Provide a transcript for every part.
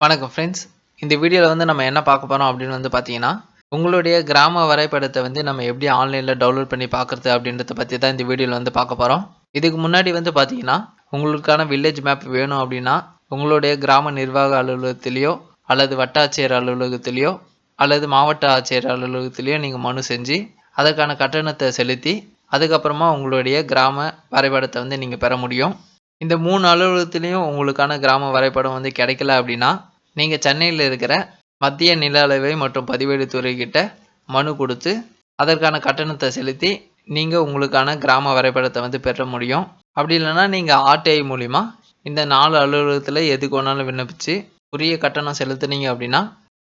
வணக்கம் ஃப்ரெண்ட்ஸ். இந்த வீடியோவில் வந்து நம்ம என்ன பார்க்க போகிறோம் அப்படின்னு வந்து பார்த்தீங்கன்னா, உங்களுடைய கிராம வரைபடத்தை வந்து நம்ம எப்படி ஆன்லைனில் டவுன்லோட் பண்ணி பார்க்குறது அப்படின்றத பற்றி தான் இந்த வீடியோவில் வந்து பார்க்க போகிறோம். இதுக்கு முன்னாடி வந்து பார்த்தீங்கன்னா, உங்களுக்கான வில்லேஜ் மேப் வேணும் அப்படின்னா, உங்களுடைய கிராம நிர்வாக அலுவலகத்திலேயோ அல்லது வட்டாட்சியர் அலுவலகத்திலேயோ அல்லது மாவட்ட ஆட்சியர் அலுவலகத்திலேயோ நீங்கள் மனு செஞ்சு அதற்கான கட்டணத்தை செலுத்தி அதுக்கப்புறமா உங்களுடைய கிராம வரைபடத்தை வந்து நீங்கள் பெற முடியும். இந்த 3 அலுவலகத்திலையும் உங்களுக்கான கிராம வரைபடம் வந்து கிடைக்கல அப்படின்னா, நீங்கள் சென்னையில் இருக்கிற மத்திய நில அளவை மற்றும் பதிவேடு துறை கிட்ட மனு கொடுத்து அதற்கான கட்டணத்தை செலுத்தி நீங்கள் உங்களுக்கான கிராம வரைபடத்தை வந்து பெற முடியும். அப்படி இல்லைன்னா நீங்கள் ஆர்டிஐ மூலிமா இந்த 4 அலுவலகத்தில் எதுக்கு வேணாலும் விண்ணப்பிச்சு உரிய கட்டணம் செலுத்துனீங்க அப்படின்னா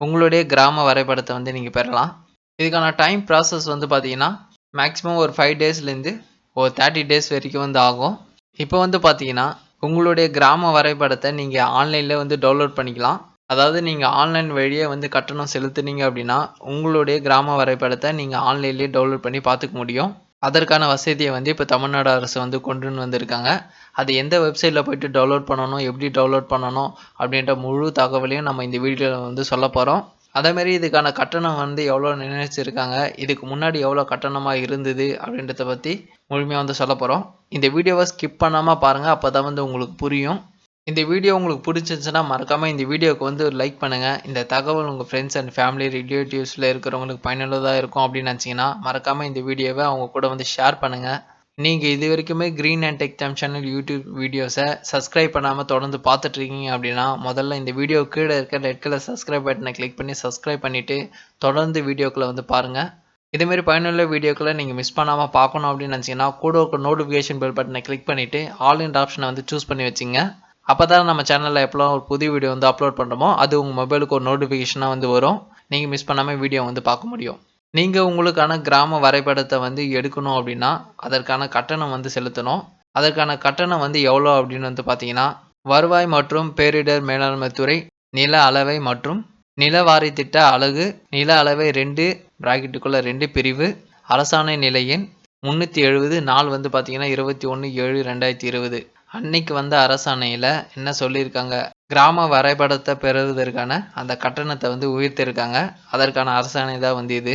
உங்களுடைய கிராம வரைபடத்தை வந்து நீங்கள் பெறலாம். இதுக்கான டைம் ப்ராசஸ் வந்து பார்த்தீங்கன்னா மேக்ஸிமம் ஒரு 5 டேஸ்லேருந்து ஒரு 30 டேஸ் வரைக்கும் வந்து ஆகும். இப்போ வந்து பார்த்தீங்கன்னா உங்களுடைய கிராம வரைபடத்தை நீங்கள் ஆன்லைனில் வந்து டவுன்லோட் பண்ணிக்கலாம். அதாவது நீங்கள் ஆன்லைன் வழியே வந்து கட்டணம் செலுத்துனீங்க அப்படின்னா உங்களுடைய கிராம வரைபடத்தை நீங்கள் ஆன்லைன்லேயே டவுன்லோட் பண்ணி பார்த்துக்க முடியும். அதற்கான வசதியை வந்து இப்போ தமிழ்நாடு அரசு வந்து கொண்டுன்னு வந்திருக்காங்க. அது எந்த வெப்சைட்டில் போய்ட்டு டவுன்லோட் பண்ணணும், எப்படி டவுன்லோட் பண்ணணும் அப்படின்ற முழு தகவலையும் நம்ம இந்த வீடியோவில் வந்து சொல்ல போகிறோம். அதேமாரி இதுக்கான கட்டணம் வந்து எவ்வளோ நிர்ணயிச்சிருக்காங்க, இதுக்கு முன்னாடி எவ்வளோ கட்டணமாக இருந்தது அப்படின்றத பற்றி முழுமையாக வந்து சொல்ல போகிறோம். இந்த வீடியோவை ஸ்கிப் பண்ணாமல் பாருங்கள், அப்போ தான் வந்து உங்களுக்கு புரியும். இந்த வீடியோ உங்களுக்கு பிடிச்சிருந்துச்சுன்னா மறக்காமல் இந்த வீடியோவுக்கு வந்து ஒரு லைக் பண்ணுங்கள். இந்த தகவல் உங்கள் ஃப்ரெண்ட்ஸ் அண்ட் ஃபேமிலி ரிலேட்டிவ்ஸில் இருக்கிறவங்களுக்கு பயனுள்ளதாக இருக்கும் அப்படின்னு நினச்சிங்கன்னா மறக்காமல் இந்த வீடியோவை அவங்க கூட வந்து ஷேர் பண்ணுங்கள். நீங்கள் இது வரைக்குமே green and tech time channel YouTube வீடியோஸை சப்ஸ்கிரைப் பண்ணாமல் தொடர்ந்து பார்த்துட்ருக்கீங்க அப்படின்னா முதல்ல இந்த வீடியோ கீழே இருக்க ரெட் கலர் சப்ஸ்கிரைப் பட்டனை கிளிக் பண்ணி சப்ஸ்கிரைப் பண்ணிவிட்டு தொடர்ந்து வீடியோக்களை வந்து பாருங்கள். இதேமாரி பயனுள்ள வீடியோக்களை நீங்கள் மிஸ் பண்ணாமல் பார்க்கணும் அப்படின்னு நினச்சிங்கன்னா கூட ஒரு நோட்டிஃபிகேஷன் பெல் பட்டனை கிளிக் பண்ணிவிட்டு ஆல் இன் ஆப்ஷனை வந்து சூஸ் பண்ணி வச்சுங்க. அப்போ தான் நம்ம சேனலில் எப்போலாம் ஒரு புதிய வீடியோ வந்து அப்லோட் பண்ணுறோமோ அது உங்கள் மொபைலுக்கு ஒரு நோட்டிஃபிகேஷனாக வந்து வரும். நீங்கள் மிஸ் பண்ணாமல் வீடியோ வந்து பார்க்க முடியும். நீங்கள் உங்களுக்கான கிராம வரைபடத்தை வந்து எடுக்கணும் அப்படின்னா அதற்கான கட்டணம் வந்து செலுத்தணும். அதற்கான கட்டணம் வந்து எவ்வளோ அப்படின்னு வந்து பார்த்தீங்கன்னா, வருவாய் மற்றும் பேரிடர் மேலாண்மை துறை நில அளவை மற்றும் நிலவாரி திட்ட அலகு நில அளவை 2 பிராக்கெட்டுக்குள்ளே 2 பிரிவு அரசாணை நிலை எண் 370 நாள் வந்து பார்த்தீங்கன்னா 21/7/2020 அன்னைக்கு வந்த அரசாணையில் என்ன சொல்லியிருக்காங்க, கிராம வரைபடத்தை பெறுவதற்கான அந்த கட்டணத்தை வந்து உயர்த்திருக்காங்க. அதற்கான அரசாணை தான் வந்து இது.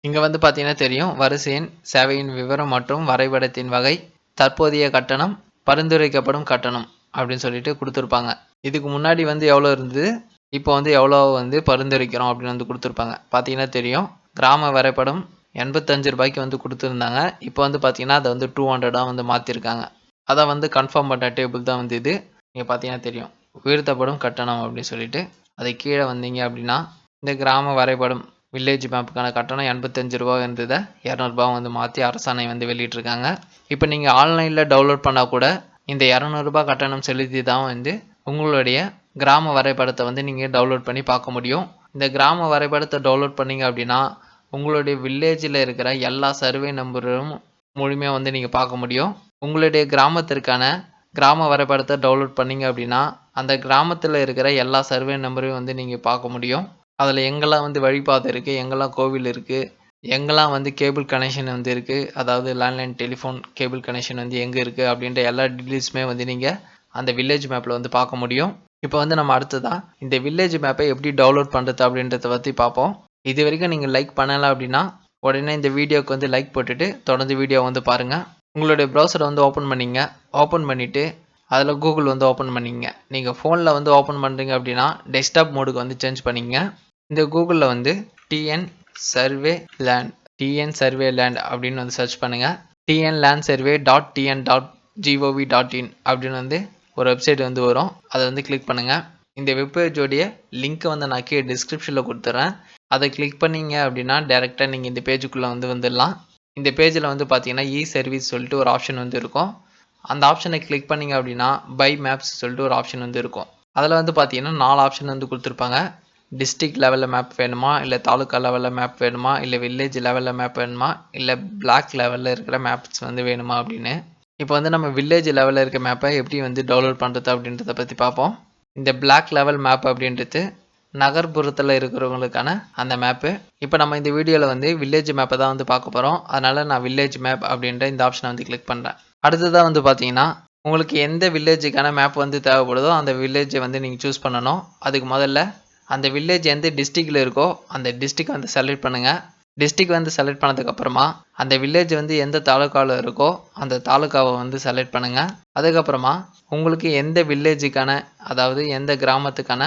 இங்கே வந்து பார்த்தீங்கன்னா தெரியும், வரிசை எண், சேவையின் விவரம் மற்றும் வரைபடத்தின் வகை, தற்போதைய கட்டணம், பரிந்துரைக்கப்படும் கட்டணம் அப்படின்னு சொல்லிட்டு கொடுத்துருப்பாங்க. இதுக்கு முன்னாடி வந்து எவ்வளோ இருந்தது, இப்போ வந்து எவ்வளோ வந்து பரிந்துரைக்கிறோம் அப்படின்னு வந்து கொடுத்துருப்பாங்க. பார்த்தீங்கன்னா தெரியும், கிராம வரைபடம் 85 ரூபாய்க்கு வந்து கொடுத்துருந்தாங்க. இப்போ வந்து பார்த்தீங்கன்னா அதை வந்து 200 வந்து மாற்றிருக்காங்க. அதை வந்து கன்ஃபார்ம் பண்ண டேபிள் தான் வந்து இது. நீங்கள் பார்த்தீங்கன்னா தெரியும், உயர்த்தப்படும் கட்டணம் அப்படின்னு சொல்லிட்டு அது கீழே வந்தீங்க அப்படின்னா இந்த கிராம வரைபடம் வில்லேஜ் மேப்புக்கான கட்டணம் 85 ரூபா இருந்ததை 200 ரூபா வந்து மாற்றி அரசாணை வந்து வெளியிட்டிருக்காங்க. இப்போ நீங்கள் ஆன்லைனில் டவுன்லோட் பண்ணால் கூட இந்த 200 ரூபா கட்டணம் செலுத்தி தான் வந்து உங்களுடைய கிராம வரைபடத்தை வந்து நீங்கள் டவுன்லோட் பண்ணி பார்க்க முடியும். இந்த கிராம வரைபடத்தை டவுன்லோட் பண்ணிங்க அப்படின்னா உங்களுடைய வில்லேஜில் இருக்கிற எல்லா சர்வே நம்பரும் முழுமையாக வந்து நீங்கள் பார்க்க முடியும். உங்களுடைய கிராமத்திற்கான கிராம வரைபடத்தை டவுன்லோட் பண்ணிங்க அப்படின்னா அந்த கிராமத்தில் இருக்கிற எல்லா சர்வே நம்பரையும் வந்து நீங்கள் பார்க்க முடியும். அதில் எங்கெல்லாம் வந்து வழிபாதை இருக்குது, எங்கெல்லாம் கோவில் இருக்குது, எங்கெல்லாம் வந்து கேபிள் கனெக்ஷன் வந்து இருக்குது, அதாவது லேண்ட்லைன் டெலிஃபோன் கேபிள் கனெக்ஷன் வந்து எங்கே இருக்குது அப்படின்ற எல்லா டீட்டெயில்ஸுமே வந்து நீங்கள் அந்த வில்லேஜ் மேப்பில் வந்து பார்க்க முடியும். இப்போ வந்து நம்ம அடுத்ததான் இந்த வில்லேஜ் மேப்பை எப்படி டவுன்லோட் பண்ணுறது அப்படின்றத பற்றி பார்ப்போம். இது வரைக்கும் நீங்கள் லைக் பண்ணலை அப்படின்னா உடனே இந்த வீடியோவுக்கு வந்து லைக் போட்டுட்டு தொடர்ந்து வீடியோ வந்து பாருங்கள். உங்களுடைய ப்ரௌசரை வந்து ஓப்பன் பண்ணிங்க. ஓப்பன் பண்ணிவிட்டு அதில் கூகுள் வந்து ஓப்பன் பண்ணிங்க. நீங்கள் ஃபோனில் வந்து ஓப்பன் பண்ணுறீங்க அப்படின்னா டெஸ்க்டாப் மோடுக்கு வந்து சேஞ்ச் பண்ணிங்க. இந்த கூகுளில் வந்து டிஎன் சர்வே லேண்ட் அப்படின்னு வந்து சர்ச் பண்ணுங்கள். tnlandsurvey.tn.gov.in அப்படின்னு வந்து ஒரு வெப்சைட் வந்து வரும். அதை வந்து கிளிக் பண்ணுங்கள். இந்த வெப்பேஜோடைய லிங்க்கை வந்து நான் கீழே டிஸ்கிரிப்ஷனில் கொடுத்துட்றேன். அதை கிளிக் பண்ணிங்க அப்படின்னா டேரெக்டாக நீங்கள் இந்த பேஜுக்குள்ளே வந்து வந்துடலாம். இந்த பேஜில் வந்து பார்த்தீங்கன்னா சர்வீஸ் சொல்லிட்டு ஒரு ஆப்ஷன் வந்து இருக்கும். அந்த ஆப்ஷனை கிளிக் பண்ணிங்க அப்படின்னா பை மேப்ஸ் சொல்லிட்டு ஒரு ஆப்ஷன் வந்து இருக்கும். அதில் வந்து பார்த்தீங்கன்னா 4 ஆப்ஷன் வந்து கொடுத்துருப்பாங்க. டிஸ்ட்ரிக்ட் லெவலில் மேப் வேணுமா, இல்லை தாலுக்கா லெவலில் மேப் வேணுமா, இல்லை வில்லேஜ் லெவலில் மேப் வேணுமா, இல்லை பிளாக் லெவலில் இருக்கிற மேப்ஸ் வந்து வேணுமா அப்படின்னு. இப்போ வந்து நம்ம வில்லேஜ் லெவலில் இருக்க மேப்பை எப்படி வந்து டவுன்லோட் பண்ணுறது அப்படின்றத பற்றி பார்ப்போம். இந்த பிளாக் லெவல் மேப் அப்படின்றது நகர்ப்புறத்தில் இருக்கிறவங்களுக்கான அந்த மேப்பு. இப்போ நம்ம இந்த வீடியோவில் வந்து வில்லேஜ் மேப்பை தான் வந்து பார்க்க போகிறோம். அதனால் நான் வில்லேஜ் மேப் அப்படின்ற இந்த ஆப்ஷனை வந்து கிளிக் பண்ணுறேன். அடுத்ததாக வந்து பார்த்தீங்கன்னா உங்களுக்கு எந்த வில்லேஜுக்கான மேப் வந்து தேவைப்படுதோ அந்த வில்லேஜை வந்து நீங்கள் சூஸ் பண்ணணும். அதுக்கு முதல்ல அந்த வில்லேஜ் எந்த டிஸ்ட்ரிக்டில் இருக்கோ அந்த டிஸ்ட்ரிக்ட் வந்து செலக்ட் பண்ணுங்கள். டிஸ்ட்ரிக்ட் வந்து செலக்ட் பண்ணதுக்கப்புறமா அந்த வில்லேஜ் வந்து எந்த தாலுக்காவில் இருக்கோ அந்த தாலுக்காவை வந்து செலக்ட் பண்ணுங்கள். அதுக்கப்புறமா உங்களுக்கு எந்த வில்லேஜுக்கான அதாவது எந்த கிராமத்துக்கான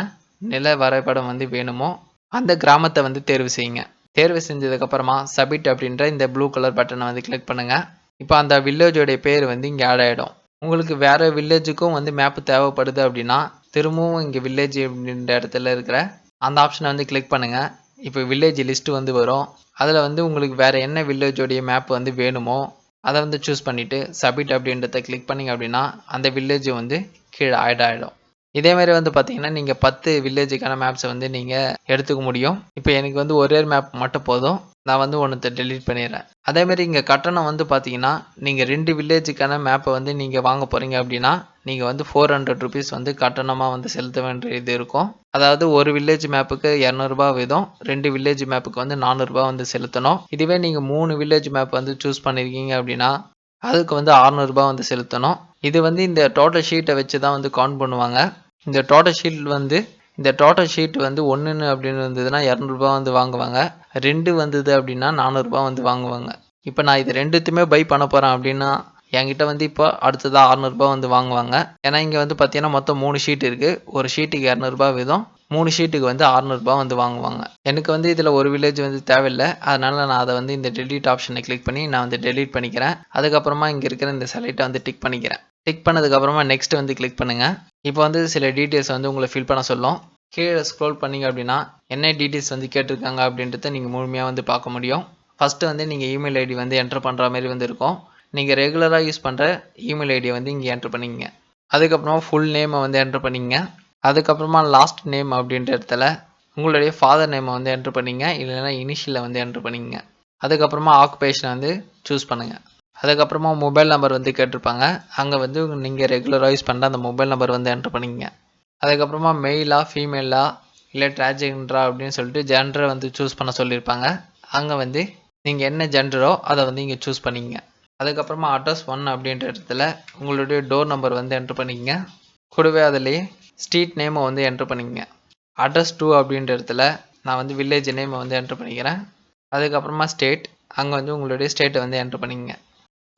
நில வரைபடம் வந்து வேணுமோ அந்த கிராமத்தை வந்து தேர்வு செய்யுங்க. தேர்வு செஞ்சதுக்கப்புறமா சப்மிட் அப்படின்ற இந்த ப்ளூ கலர் பட்டனை வந்து கிளிக் பண்ணுங்கள். இப்போ அந்த வில்லேஜோடைய பேர் வந்து இங்கே ஆட் ஆகிடும். உங்களுக்கு வேறு வில்லேஜுக்கும் வந்து மேப்பு தேவைப்படுது அப்படின்னா திரும்பவும் இங்கே வில்லேஜ் அப்படின்ற இடத்துல இருக்கிற அந்த ஆப்ஷனை வந்து கிளிக் பண்ணுங்கள். இப்போ வில்லேஜ் லிஸ்ட்டு வந்து வரும். அதில் வந்து உங்களுக்கு வேறு என்ன வில்லேஜோடைய மேப் வந்து வேணுமோ அதை வந்து சூஸ் பண்ணிவிட்டு சப்மிட் அப்படின்றத கிளிக் பண்ணிங்க அப்படின்னா அந்த வில்லேஜ் வந்து கீழே ஆட் ஆகிடும். இதேமாதிரி வந்து பார்த்தீங்கன்னா நீங்கள் 10 வில்லேஜுக்கான மேப்ஸை வந்து நீங்கள் எடுத்துக்க முடியும். இப்போ எனக்கு வந்து ஒரே மேப் மட்டும் போதும். நான் வந்து ஒன்றத்தை டெலீட் பண்ணிடுறேன். அதேமாதிரி இங்கே கட்டணம் வந்து பார்த்தீங்கன்னா நீங்கள் 2 வில்லேஜுக்கான மேப்பை வந்து நீங்கள் வாங்க போகிறீங்க அப்படின்னா நீங்கள் வந்து 400 ருபீஸ் வந்து கட்டணமாக வந்து செலுத்த வேண்டியது இருக்கும். அதாவது ஒரு வில்லேஜ் மேப்புக்கு 200 வீதம், 2 வில்லேஜ் மேப்புக்கு வந்து 400 வந்து செலுத்தணும். இதுவே நீங்கள் 3 வில்லேஜ் மேப் வந்து சூஸ் பண்ணியிருக்கீங்க அப்படின்னா அதுக்கு வந்து 600 வந்து செலுத்தணும். இது வந்து இந்த டோட்டல் ஷீட்டை வச்சு தான் வந்து கவுண்ட் பண்ணுவாங்க. இந்த டோட்டல் ஷீட் வந்து 1 அப்படின்னு இருந்ததுன்னா 200 வந்து வாங்குவாங்க. 2 வந்தது அப்படின்னா 400 வந்து வாங்குவாங்க. இப்போ நான் இது ரெண்டுத்தையுமே பை பண்ண போகிறேன் அப்படின்னா என்கிட்ட வந்து இப்போ அடுத்ததாக 600 வந்து வாங்குவாங்க. ஏன்னா இங்கே வந்து பார்த்தீங்கன்னா மொத்தம் 3 ஷீட் இருக்குது. ஒரு ஷீட்டுக்கு 200 வீதம், 3 ஷீட்டுக்கு வந்து 600 வந்து வாங்குவாங்க. எனக்கு வந்து இதில் ஒரு வில்லேஜ் வந்து தேவையில்லை. அதனால் நான் அதை வந்து இந்த டெலீட் ஆப்ஷனை கிளிக் பண்ணி நான் வந்து டெலீட் பண்ணிக்கிறேன். அதுக்கப்புறமா இங்கே இருக்கிற இந்த செலக்டை வந்து டிக் பண்ணிக்கிறேன். டிக் பண்ணதுக்கப்புறமா நெக்ஸ்ட் வந்து கிளிக் பண்ணுங்கள். இப்போ வந்து சில டீட்டெயில்ஸ் வந்து உங்களை ஃபில் பண்ண சொல்லும். கீழே ஸ்க்ரோல் பண்ணிங்க அப்படின்னா என்ன டீட்டெயில்ஸ் வந்து கேட்டிருக்காங்க அப்படின்றத நீங்கள் முழுமையாக வந்து பார்க்க முடியும். ஃபஸ்ட்டு வந்து நீங்கள் இமெயில் ஐடி வந்து என்டர் பண்ணுற மாதிரி வந்து இருக்கும். நீங்கள் ரெகுலராக யூஸ் பண்ணுற இமெயில் ஐடியை வந்து இங்கே என்டர் பண்ணிங்க. அதுக்கப்புறமா ஃபுல் நேமை வந்து என்டர் பண்ணிங்க. அதுக்கப்புறமா லாஸ்ட் நேம் அப்படின்ற இடத்துல உங்களுடைய ஃபாதர் நேமை வந்து என்டர் பண்ணிங்க, இல்லைன்னா இனிஷியலை வந்து என்டர் பண்ணிங்க. அதுக்கப்புறமா ஆக்குபேஷனை வந்து சூஸ் பண்ணுங்கள். அதுக்கப்புறமா மொபைல் நம்பர் வந்து கேட்டிருப்பாங்க. அங்கே வந்து நீங்கள் ரெகுலராக யூஸ் பண்ணுற அந்த மொபைல் நம்பர் வந்து என்டர் பண்ணிங்க. அதுக்கப்புறமா மெயிலா ஃபீமேலா இல்லை டிரான்ஸ்ஜெண்டரா அப்படின்னு சொல்லிட்டு ஜெண்டரை வந்து சூஸ் பண்ண சொல்லியிருப்பாங்க. அங்கே வந்து நீங்கள் என்ன ஜெண்டரோ அதை வந்து இங்கே சூஸ் பண்ணிங்க. அதுக்கப்புறமா அட்ரஸ் 1 அப்படின்ற இடத்துல உங்களுடைய டோர் நம்பர் வந்து என்ட்ரு பண்ணிக்கங்க. கூடவே அதிலேயே ஸ்ட்ரீட் நேமை வந்து என்ட்ரு பண்ணிக்கங்க. அட்ரஸ் 2 அப்படின்ற இடத்துல நான் வந்து வில்லேஜ் நேமை வந்து என்ட்ரு பண்ணிக்கிறேன். அதுக்கப்புறமா ஸ்டேட், அங்கே வந்து உங்களுடைய ஸ்டேட்டை வந்து என்ட்ரு பண்ணிக்கங்க.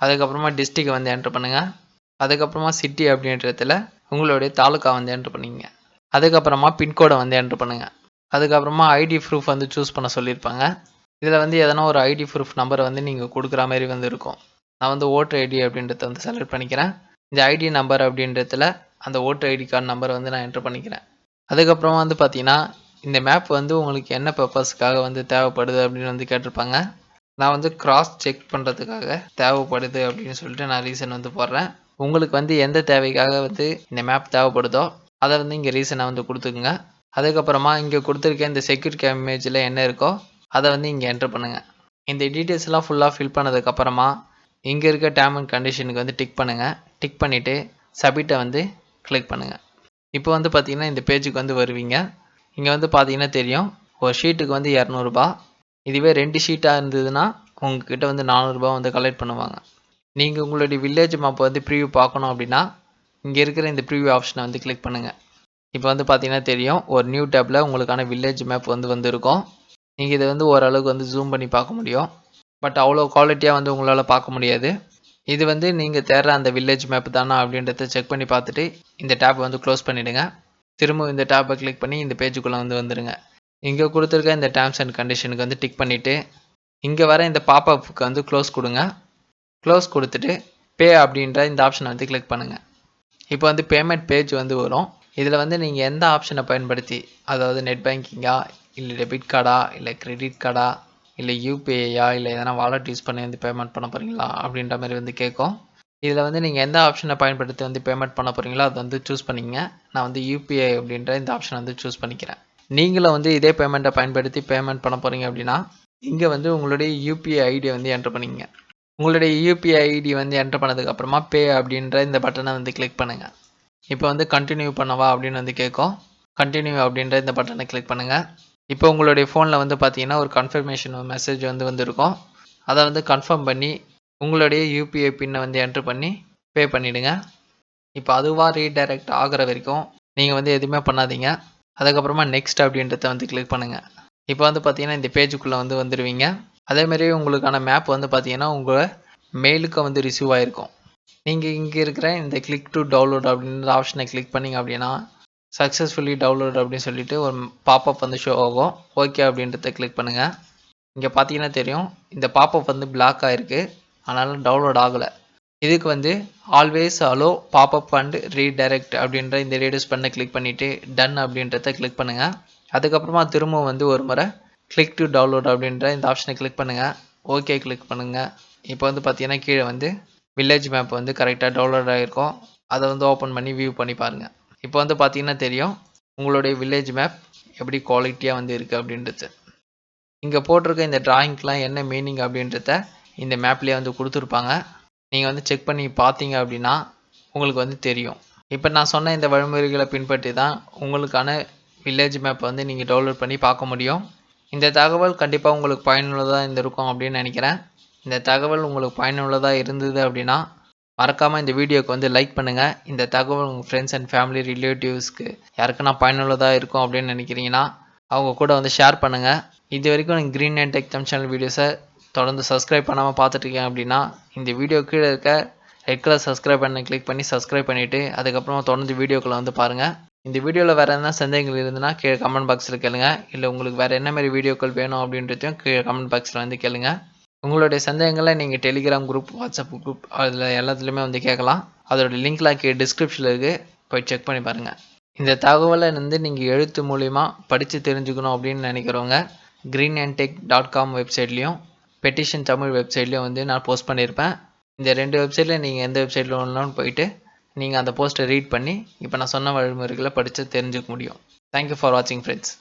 அதுக்கப்புறமா டிஸ்ட்ரிக்டை வந்து என்ட்ரு பண்ணுங்கள். அதுக்கப்புறமா சிட்டி அப்படின்ற இடத்துல உங்களுடைய தாலுக்கா வந்து என்ட்ரு பண்ணிக்கங்க. அதுக்கப்புறமா பின்கோடை வந்து என்ட்ரு பண்ணுங்கள். அதுக்கப்புறமா ஐடி ப்ரூஃப் வந்து சூஸ் பண்ண சொல்லியிருப்பாங்க. இதில் வந்து எதனா ஒரு ஐடி ப்ரூஃப் நம்பரை வந்து நீங்கள் கொடுக்குற மாதிரி வந்து இருக்கும். நான் வந்து ஓட்டர் ஐடி அப்படின்றத வந்து செலக்ட் பண்ணிக்கிறேன். இந்த ஐடி நம்பர் அப்படின்றதுல அந்த ஓட்டர் ஐடி கார்டு நம்பரை வந்து நான் என்ட்ரு பண்ணிக்கிறேன். அதுக்கப்புறமா வந்து பார்த்தீங்கன்னா இந்த மேப் வந்து உங்களுக்கு என்ன பர்பஸ்க்காக வந்து தேவைப்படுது அப்படின்னு வந்து கேட்டிருப்பாங்க. நான் வந்து கிராஸ் செக் பண்ணுறதுக்காக தேவைப்படுது அப்படின்னு சொல்லிட்டு நான் ரீசன் வந்து போடுறேன். உங்களுக்கு வந்து எந்த தேவைக்காக வந்து இந்த மேப் தேவைப்படுதோ அதை வந்து இங்கே ரீசனை வந்து கொடுத்துக்குங்க. அதுக்கப்புறமா இங்கே கொடுத்துருக்க இந்த செக்யூரிட்டி இமேஜில் என்ன இருக்கோ அதை வந்து இங்கே என்ட்ரு பண்ணுங்கள். இந்த டீட்டெயில்ஸ்லாம் ஃபுல்லாக ஃபில் பண்ணதுக்கப்புறமா இங்கே இருக்க டேர்ம் அண்ட் கண்டிஷனுக்கு வந்து டிக் பண்ணுங்கள். டிக் பண்ணிவிட்டு சப்மிட்டை வந்து கிளிக் பண்ணுங்கள். இப்போ வந்து பார்த்தீங்கன்னா இந்த பேஜுக்கு வந்து வருவீங்க. இங்கே வந்து பார்த்தீங்கன்னா தெரியும், ஒரு ஷீட்டுக்கு வந்து 200. இதுவே 2 ஷீட்டாக இருந்ததுன்னா உங்ககிட்ட வந்து 400 வந்து கலெக்ட் பண்ணுவாங்க. நீங்கள் உங்களுடைய வில்லேஜ் மேப்பை வந்து ப்ரிவ்யூ பார்க்கணும் அப்படின்னா இங்கே இருக்கிற இந்த ப்ரிவ்யூ ஆப்ஷனை வந்து கிளிக் பண்ணுங்கள். இப்போ வந்து பார்த்தீங்கன்னா தெரியும், ஒரு நியூ டேப்பில் உங்களுக்கான வில்லேஜ் மேப் வந்து இருக்கும். நீங்கள் இதை வந்து ஓரளவுக்கு வந்து ஜூம் பண்ணி பார்க்க முடியும். பட் அவ்வளோ குவாலிட்டியாக வந்து உங்களால் பார்க்க முடியாது. இது வந்து நீங்கள் தேடுற அந்த வில்லேஜ் மேப் தானா அப்படின்றத செக் பண்ணி பார்த்துட்டு இந்த டேப்பை வந்து க்ளோஸ் பண்ணிவிடுங்க. திரும்ப இந்த டேப்பை கிளிக் பண்ணி இந்த பேஜுக்குள்ளே வந்து வந்துடுங்க. இங்கே கொடுத்துருக்க இந்த டேர்ம்ஸ் அண்ட் கண்டிஷனுக்கு வந்து டிக் பண்ணிவிட்டு இங்கே வர இந்த பாப்அப்புக்கு வந்து க்ளோஸ் கொடுங்க. க்ளோஸ் கொடுத்துட்டு பே அப்படின்ற இந்த ஆப்ஷனை வந்து கிளிக் பண்ணுங்கள். இப்போ வந்து பேமெண்ட் பேஜ் வந்து வரும். இதில் வந்து நீங்கள் எந்த ஆப்ஷனை பயன்படுத்தி, அதாவது நெட் பேங்கிங்கா, இல்லை டெபிட் கார்டா, இல்லை கிரெடிட் கார்டா, இல்லை யூபிஐயா, இல்லை எதனா வாலெட் யூஸ் பண்ணி வந்து பேமெண்ட் பண்ண போகிறீங்களா அப்படின்ற மாதிரி வந்து கேட்கும். இதில் வந்து நீங்கள் எந்த ஆப்ஷனை பயன்படுத்தி வந்து பேமெண்ட் பண்ண போகிறீங்களோ அதை வந்து சூஸ் பண்ணிங்க. நான் வந்து யூபிஐ அப்படின்ற இந்த ஆப்ஷனை வந்து சூஸ் பண்ணிக்கிறேன். நீங்களும் வந்து இதே பேமெண்ட்டை பயன்படுத்தி பேமெண்ட் பண்ண போகிறீங்க அப்படின்னா இங்கே வந்து உங்களுடைய யூபிஐ ஐடியை வந்து என்ட்ரு பண்ணிங்க. உங்களுடைய யூபிஐ ஐடி வந்து என்ட்ரு பண்ணதுக்கப்புறமா பே அப்படின்ற இந்த பட்டனை வந்து கிளிக் பண்ணுங்கள். இப்போ வந்து கண்டினியூ பண்ணவா அப்படின்னு வந்து கேட்கும். கண்டினியூ அப்படின்ற இந்த பட்டனை கிளிக் பண்ணுங்கள். இப்போ உங்களுடைய ஃபோனில் வந்து பார்த்தீங்கன்னா ஒரு கன்ஃபர்மேஷன் மெசேஜ் வந்து இருக்கும். அதை வந்து கன்ஃபார்ம் பண்ணி உங்களுடைய யூபிஐ பின்னை வந்து என்ட்ரு பண்ணி பே பண்ணிவிடுங்க. இப்போ அதுவாக ரீடைரக்ட் ஆகிற வரைக்கும் நீங்கள் வந்து எதுவுமே பண்ணாதீங்க. அதுக்கப்புறமா நெக்ஸ்ட் அப்படின்றத வந்து கிளிக் பண்ணுங்கள். இப்போ வந்து பார்த்தீங்கன்னா இந்த பேஜுக்குள்ளே வந்து வந்துடுவீங்க. அதேமாரி உங்களுக்கான மேப் வந்து பார்த்தீங்கன்னா உங்கள் மெயிலுக்கு வந்து ரிசீவ் ஆகிருக்கும். நீங்கள் இங்கே இருக்கிற இந்த கிளிக் டு டவுன்லோட் அப்படின்ற ஆப்ஷனை கிளிக் பண்ணிங்க அப்படின்னா சக்ஸஸ்ஃபுல்லி டவுன்லோட் அப்படின்னு சொல்லிட்டு ஒரு பாப்அப் வந்து ஷோ ஆகும். ஓகே அப்படின்றத கிளிக் பண்ணுங்கள். இங்கே பார்த்தீங்கன்னா தெரியும் இந்த பாப்அப் வந்து பிளாக் ஆகிருக்கு, அதனால் டவுன்லோட் ஆகலை. இதுக்கு வந்து always allow popup and redirect அப்படின்ற இந்த ரீடியூஸ் பண்ண கிளிக் பண்ணிவிட்டு டன் அப்படின்றத கிளிக் பண்ணுங்கள். அதுக்கப்புறமா திரும்பவும் வந்து ஒரு முறை கிளிக் டு டவுன்லோட் அப்படின்ற இந்த ஆப்ஷனை கிளிக் பண்ணுங்கள். ஓகே கிளிக் பண்ணுங்கள். இப்போ வந்து பார்த்தீங்கன்னா கீழே வந்து வில்லேஜ் மேப் வந்து கரெக்டாக டவுன்லோட் ஆகிருக்கும். அதை வந்து ஓப்பன் பண்ணி வியூ பண்ணி பாருங்கள். இப்போ வந்து பார்த்தீங்கன்னா தெரியும் உங்களுடைய வில்லேஜ் மேப் எப்படி குவாலிட்டியாக வந்து இருக்குது அப்படின்றது. இங்கே போட்டிருக்க இந்த டிராயிங்க்கெலாம் என்ன மீனிங் அப்படின்றத இந்த மேப்லேயே வந்து கொடுத்துருப்பாங்க. நீங்கள் வந்து செக் பண்ணி பார்த்தீங்க அப்படின்னா உங்களுக்கு வந்து தெரியும். இப்போ நான் சொன்ன இந்த வழிமுறைகளை பின்பற்றி தான் உங்களுக்கான வில்லேஜ் மேப்பை வந்து நீங்கள் டவுன்லோட் பண்ணி பார்க்க முடியும். இந்த தகவல் கண்டிப்பாக உங்களுக்கு பயனுள்ளதாக இருந்திருக்கும் அப்படின்னு நினைக்கிறேன். இந்த தகவல் உங்களுக்கு பயனுள்ளதாக இருந்தது அப்படின்னா மறக்காமல் இந்த வீடியோக்கு வந்து லைக் பண்ணுங்கள். இந்த தகவல் உங்கள் ஃப்ரெண்ட்ஸ் அண்ட் ஃபேமிலி ரிலேட்டிவ்ஸ்க்கு யாருக்குன்னா பயனுள்ளதாக இருக்கும் அப்படின்னு நினைக்கிறீங்கன்னா அவங்க கூட வந்து ஷேர் பண்ணுங்கள். இது வரைக்கும் நீங்கள் green and tech Tamil channel வீடியோஸை தொடர்ந்து சப்ஸ்கிரைப் பண்ணாமல் பார்த்துட்ருக்கேன் அப்படின்னா இந்த வீடியோ கீழே இருக்க ரெட் கலர் சப்ஸ்கிரைப் பண்ண கிளிக் பண்ணி சப்ஸ்கிரைப் பண்ணிவிட்டு அதுக்கப்புறமா தொடர்ந்து வீடியோக்களை வந்து பாருங்கள். இந்த வீடியோவில் வேறு என்ன சந்தேகங்கள் இருந்ததுன்னா கீழே கமெண்ட் பாக்ஸில் கேளுங்க. இல்லை உங்களுக்கு வேறு என்ன மாதிரி வீடியோக்கள் வேணும் அப்படின்றதையும் கீழே கமெண்ட் பாக்ஸில் வந்து கேளுங்க. உங்களுடைய சந்தேகங்களை நீங்கள் டெலிகிராம் குரூப், வாட்ஸ்அப் குரூப் அதில் எல்லாத்துலேயுமே வந்து கேட்கலாம். அதோட லிங்க்லாம் கீழே டிஸ்கிரிப்ஷனில் இருக்குது, போய் செக் பண்ணி பாருங்கள். இந்த தகவலை வந்து நீங்கள் எழுத்து மூலிமா படித்து தெரிஞ்சுக்கணும் அப்படின்னு நினைக்கிறவங்க greenandtech.com வெப்சைட்லேயும் பெட்டிஷன் தமிழ் வெப்சைட்லேயும் வந்து நான் போஸ்ட் பண்ணியிருப்பேன். இந்த 2 வெப்சைட்டில் நீங்கள் எந்த வெப்சைட்டில் வேணும்னு போயிட்டு நீங்கள் அந்த போஸ்ட்டை ரீட் பண்ணி இப்போ நான் சொன்ன வழிமுறைகளை படித்து தெரிஞ்சுக்க முடியும். தேங்க்யூ ஃபார் வாட்சிங் ஃப்ரெண்ட்ஸ்.